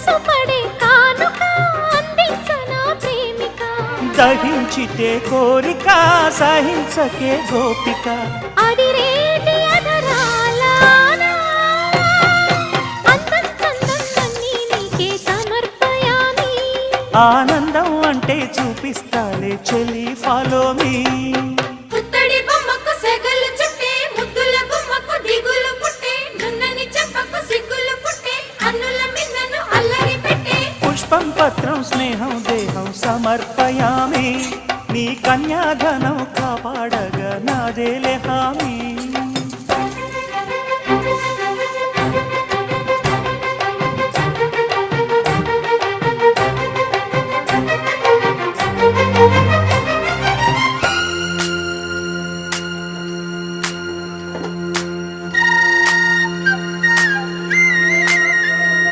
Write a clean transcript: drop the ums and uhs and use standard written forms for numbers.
మనసు పడే కానుక అందించనా ప్రేమిక దహించితే కోరిక సహించకే గోపిక అడిరేటి అధరాల అందం చందం అన్నీ నీకే సమర్పయామి ఆనందం అంటే చూపిస్తాలే చెలి ఫాలో మీ పుత్తడి బొమ్మకు సెగలు చుట్టే ముద్దుల గుమ్మకు దిగులు పుట్టే నున్నని చెప్పకు సిగ్గులు పుట్టే అన్నుల మిన్నను అల్లరి పెట్టే పుష్పం పత్రం స్నేహం దేహం సమర్పయామి నీ కన్యాధనం కాపాడగా నాదేలే హామీ